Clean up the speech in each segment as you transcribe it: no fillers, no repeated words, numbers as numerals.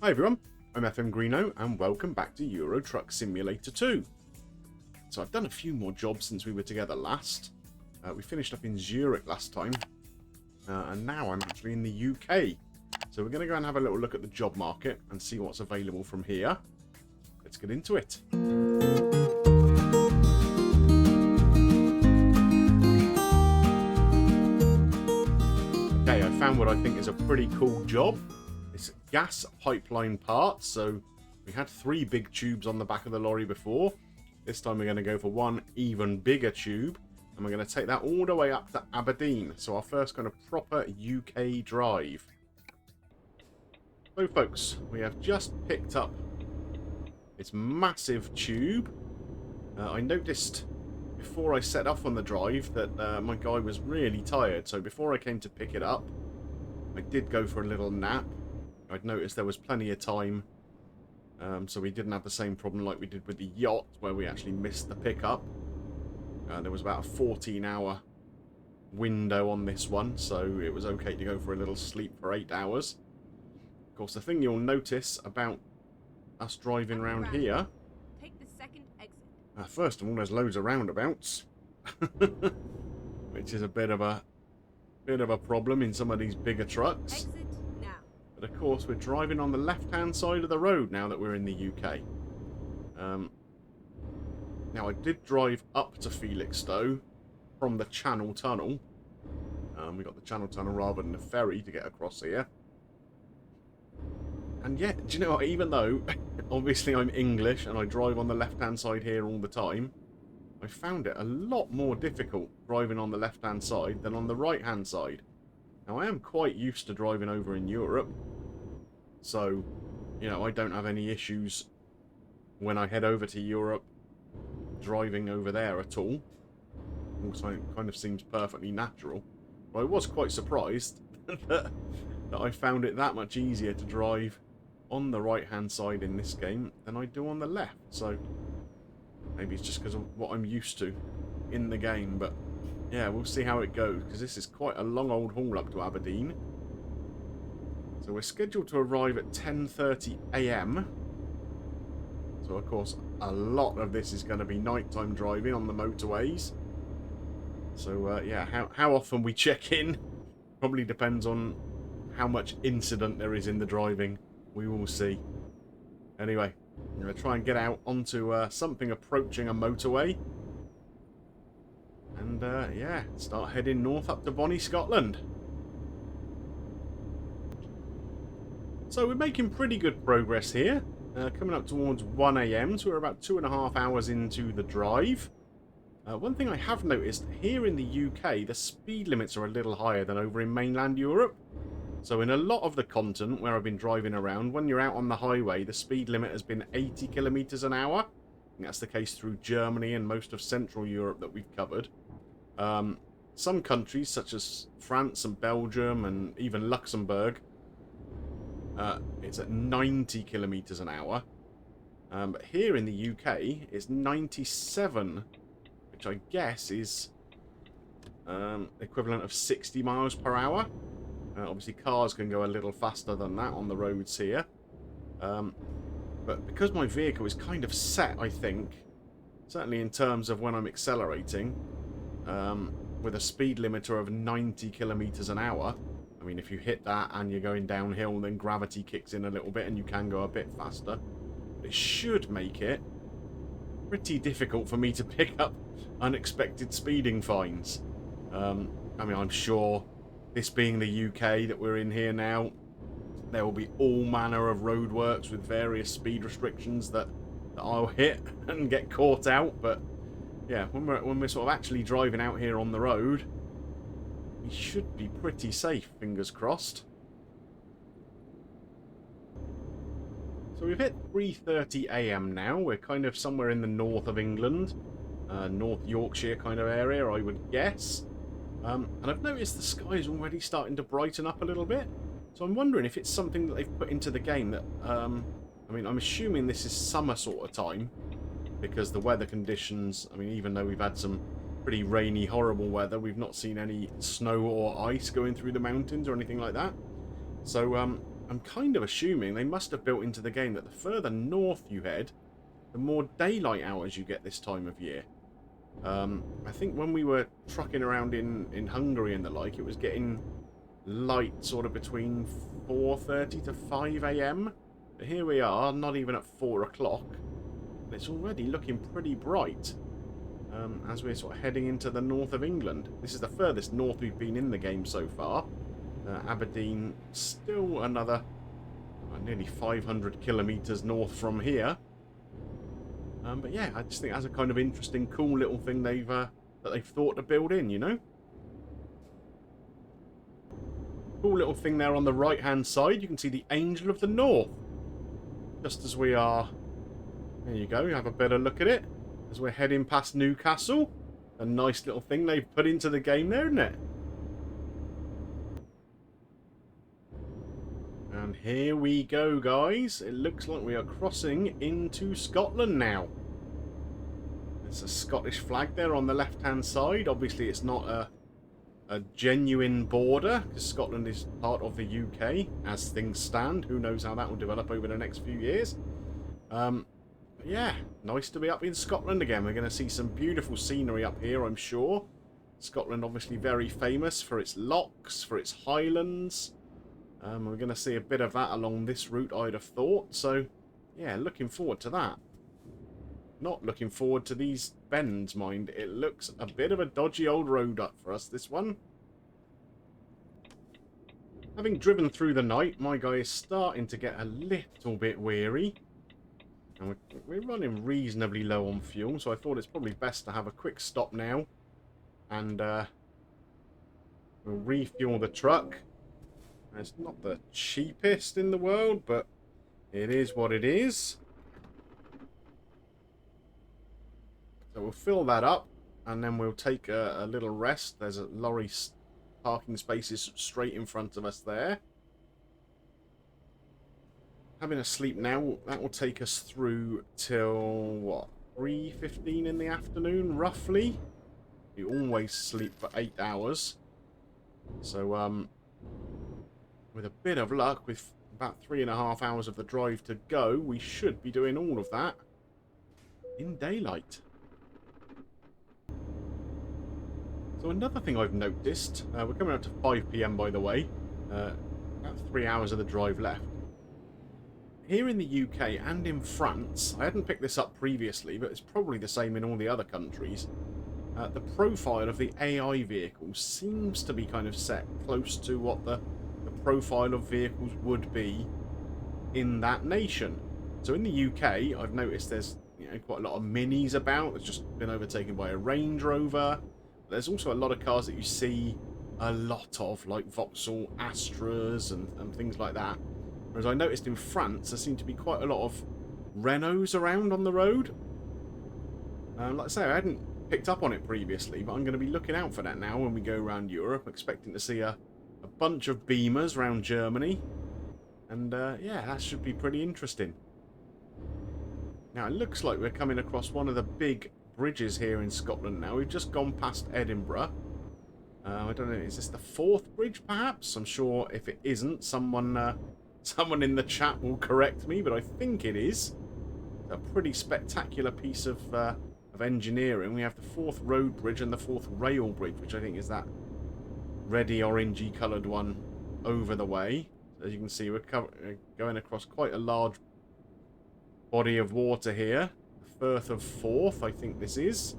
Hi everyone, I'm FM Greeno and welcome back to Euro Truck Simulator 2. So I've done a few more jobs since we were together last. We finished up in Zurich last time, and now I'm actually in the UK. So we're going to go and have a little look at the job market and see what's available from here. Let's get into it. Okay, I found what I think is a pretty cool job. It's gas pipeline parts. So we had 3 big tubes on the back of the lorry before. This time we're going to go for one even bigger tube, and we're going to take that all the way up to Aberdeen. So our first kind of proper UK drive. So folks, we have just picked up this massive tube. I noticed before I set off on the drive that my guy was really tired. So before I came to pick it up, I did go for a little nap. I'd noticed there was plenty of time. So we didn't have the same problem like we did with the yacht, where we actually missed the pickup. There was about a 14-hour window on this one, so it was okay to go for a little sleep for 8 hours. Of course, the thing you'll notice about us driving around here... Take the second exit. First of all, there's loads of roundabouts, which is a bit of a problem in some of these bigger trucks. Exit now. But of course, we're driving on the left-hand side of the road now that we're in the UK. Now, I did drive up to Felixstowe from the Channel Tunnel. We got the Channel Tunnel rather than the ferry to get across here. And yet, do you know what? Even though, obviously, I'm English and I drive on the left-hand side here all the time, I found it a lot more difficult driving on the left-hand side than on the right-hand side. Now, I am quite used to driving over in Europe, so, you know, I don't have any issues when I head over to Europe driving over there at all. Also, it kind of seems perfectly natural. But I was quite surprised that I found it that much easier to drive on the right-hand side in this game than I do on the left. So, maybe it's just because of what I'm used to in the game, but yeah, we'll see how it goes, because this is quite a long old haul up to Aberdeen. So we're scheduled to arrive at 10:30 AM. So of course, a lot of this is going to be nighttime driving on the motorways. So yeah, how often we check in probably depends on how much incident there is in the driving. We will see. Anyway, I'm going to try and get out onto something approaching a motorway. And yeah, start heading north up to Bonnie, Scotland. So we're making pretty good progress here. Coming up towards 1 AM, so we're about 2.5 hours into the drive. One thing I have noticed, here in the UK, the speed limits are a little higher than over in mainland Europe. So in a lot of the continent where I've been driving around, when you're out on the highway, the speed limit has been 80 kilometers an hour. And that's the case through Germany and most of Central Europe that we've covered. Some countries, such as France and Belgium and even Luxembourg, it's at 90 kilometers an hour. But here in the UK, it's 97, which I guess is equivalent of 60 miles per hour. Obviously, cars can go a little faster than that on the roads here. But because my vehicle is kind of set, I think, certainly in terms of when I'm accelerating, with a speed limiter of 90 kilometers an hour, I mean, if you hit that and you're going downhill, then gravity kicks in a little bit and you can go a bit faster. It should make it pretty difficult for me to pick up unexpected speeding fines. I mean, I'm sure, this being the UK that we're in here now, there will be all manner of roadworks with various speed restrictions that I'll hit and get caught out. But yeah, when we're sort of actually driving out here on the road, we should be pretty safe, fingers crossed. So we've hit 3:30 AM now. We're kind of somewhere in the north of England, North Yorkshire kind of area, I would guess. And I've noticed the sky is already starting to brighten up a little bit. So I'm wondering if it's something that they've put into the game that, I mean, I'm assuming this is summer sort of time, because the weather conditions, I mean, even though we've had some pretty rainy, horrible weather, we've not seen any snow or ice going through the mountains or anything like that. So I'm kind of assuming they must have built into the game that the further north you head, the more daylight hours you get this time of year. I think when we were trucking around in Hungary and the like, it was getting light sort of between 4:30 to 5 a.m. But here we are, not even at 4 o'clock. And it's already looking pretty bright as we're sort of heading into the north of England. This is the furthest north we've been in the game so far. Aberdeen, still another nearly 500 kilometres north from here. But yeah, I just think that's a kind of interesting, cool little thing that they've thought to build in, you know? Cool little thing there on the right-hand side. You can see the Angel of the North. Just as we are... There you go, have a better look at it. As we're heading past Newcastle. A nice little thing they've put into the game there, isn't it? And here we go, guys. It looks like we are crossing into Scotland now. There's a Scottish flag there on the left-hand side. Obviously, it's not a genuine border, because Scotland is part of the UK, as things stand. Who knows how that will develop over the next few years. But yeah, nice to be up in Scotland again. We're going to see some beautiful scenery up here, I'm sure. Scotland obviously very famous for its lochs, for its highlands. We're going to see a bit of that along this route, I'd have thought. So, yeah, looking forward to that. Not looking forward to these bends, mind. It looks a bit of a dodgy old road up for us, this one. Having driven through the night, my guy is starting to get a little bit weary. And we're running reasonably low on fuel, so I thought it's probably best to have a quick stop now. And we'll refuel the truck. It's not the cheapest in the world, but it is what it is. So we'll fill that up, and then we'll take a little rest. There's a lorry parking spaces straight in front of us there. Having a sleep now, that will take us through till, what, 3:15 in the afternoon, roughly? We always sleep for 8 hours. So, with a bit of luck, with about 3.5 hours of the drive to go, we should be doing all of that in daylight. So another thing I've noticed, we're coming up to 5 PM by the way, about 3 hours of the drive left. Here in the UK and in France, I hadn't picked this up previously, but it's probably the same in all the other countries. The profile of the AI vehicles seems to be kind of set close to what the profile of vehicles would be in that nation. So in the UK, I've noticed there's quite a lot of minis about. It's just been overtaken by a Range Rover. There's also a lot of cars that you see a lot of, like Vauxhall Astras and things like that. Whereas I noticed in France, there seemed to be quite a lot of Renaults around on the road. Like I say, I hadn't picked up on it previously, but I'm going to be looking out for that now when we go around Europe, expecting to see a bunch of Beamers around Germany. And yeah, that should be pretty interesting. Now, it looks like we're coming across one of the big bridges here in Scotland now. We've just gone past Edinburgh. I don't know, is this the fourth bridge perhaps? I'm sure if it isn't, someone in the chat will correct me, but I think it is. It's a pretty spectacular piece of engineering. We have the fourth road bridge and the fourth rail bridge, which I think is that reddy orangey coloured one over the way. So as you can see, we're going across quite a large body of water here. The Firth of Forth, I think this is.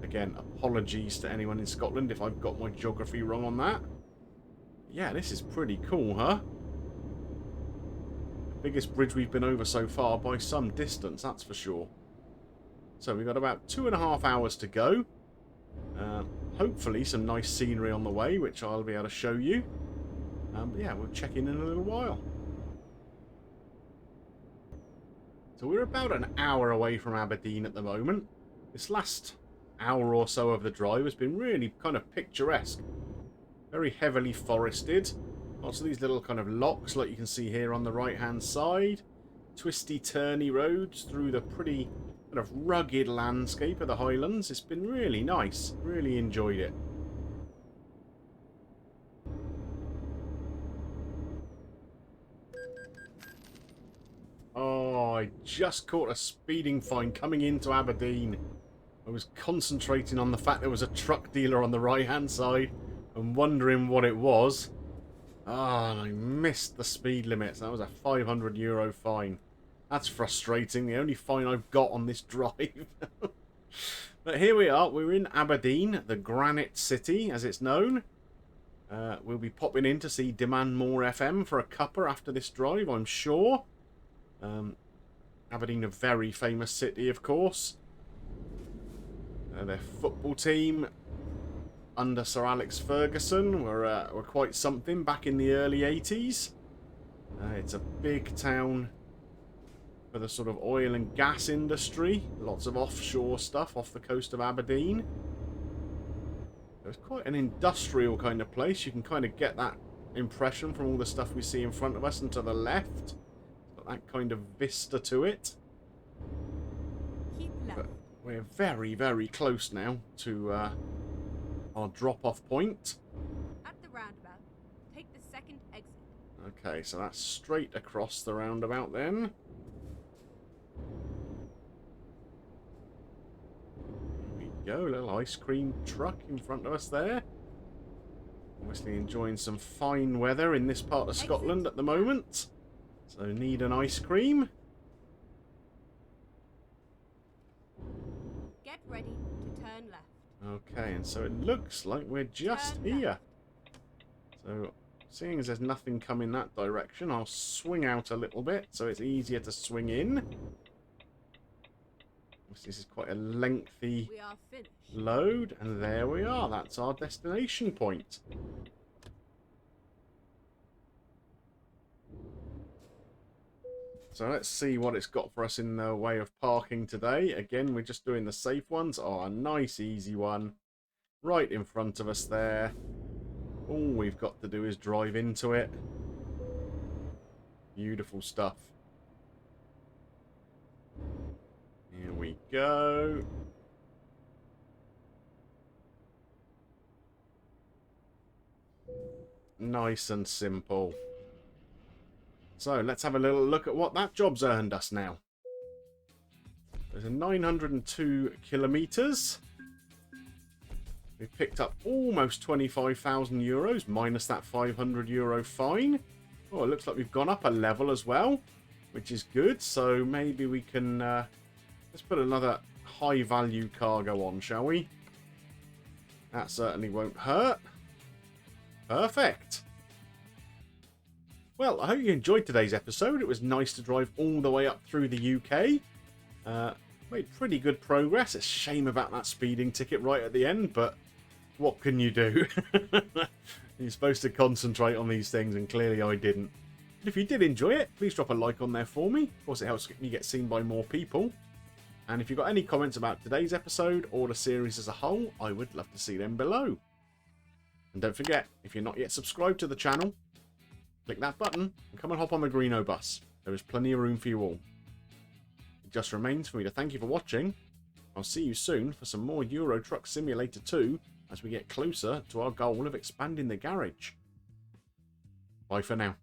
Again, apologies to anyone in Scotland if I've got my geography wrong on that. Yeah, this is pretty cool, huh? The biggest bridge we've been over so far by some distance, that's for sure. So we've got about 2.5 hours to go. Hopefully some nice scenery on the way, which I'll be able to show you. But yeah, we'll check in a little while. So we're about an hour away from Aberdeen at the moment. This last hour or so of the drive has been really kind of picturesque. Very heavily forested. Lots of these little kind of lochs like you can see here on the right hand side. Twisty turny roads through the pretty kind of rugged landscape of the Highlands. It's been really nice. Really enjoyed it. I just caught a speeding fine coming into Aberdeen. I was concentrating on the fact there was a truck dealer on the right-hand side and wondering what it was. Ah, and I missed the speed limits. That was a €500 fine. That's frustrating. The only fine I've got on this drive. But here we are. We're in Aberdeen, the Granite City, as it's known. We'll be popping in to see Demand More FM for a cuppa after this drive, I'm sure. Aberdeen, a very famous city, of course. Their football team under Sir Alex Ferguson were quite something back in the early 80s. It's a big town for the sort of oil and gas industry. Lots of offshore stuff off the coast of Aberdeen. It's quite an industrial kind of place. You can kind of get that impression from all the stuff we see in front of us and to the left. It's got that kind of vista to it. Keep left. But we're very, very close now to our drop-off point. At the roundabout, take the second exit. Okay, so that's straight across the roundabout then. Go, little ice cream truck in front of us there. Obviously enjoying some fine weather in this part of Scotland at the moment. So need an ice cream. Get ready to turn left. Okay, and so it looks like we're just here. So seeing as there's nothing coming that direction, I'll swing out a little bit so it's easier to swing in. This is quite a lengthy We are finished. load, and there we are. That's our destination point. So let's see what it's got for us in the way of parking today. Again, we're just doing the safe ones. Oh, a nice easy one right in front of us there. All we've got to do is drive into it. Beautiful stuff. Here we go. Nice and simple. So let's have a little look at what that job's earned us now. There's a 902 kilometres. We've picked up almost €25,000 minus that €500 fine. Oh, it looks like we've gone up a level as well, which is good. So maybe we can... let's put another high-value cargo on, shall we? That certainly won't hurt. Perfect. Well, I hope you enjoyed today's episode. It was nice to drive all the way up through the UK. Made pretty good progress. It's a shame about that speeding ticket right at the end, but what can you do? You're supposed to concentrate on these things, and clearly I didn't. But if you did enjoy it, please drop a like on there for me. Of course, it helps me get seen by more people. And if you've got any comments about today's episode or the series as a whole, I would love to see them below. And don't forget, if you're not yet subscribed to the channel, click that button and come and hop on the Greenobus. There is plenty of room for you all. It just remains for me to thank you for watching. I'll see you soon for some more Euro Truck Simulator 2 as we get closer to our goal of expanding the garage. Bye for now.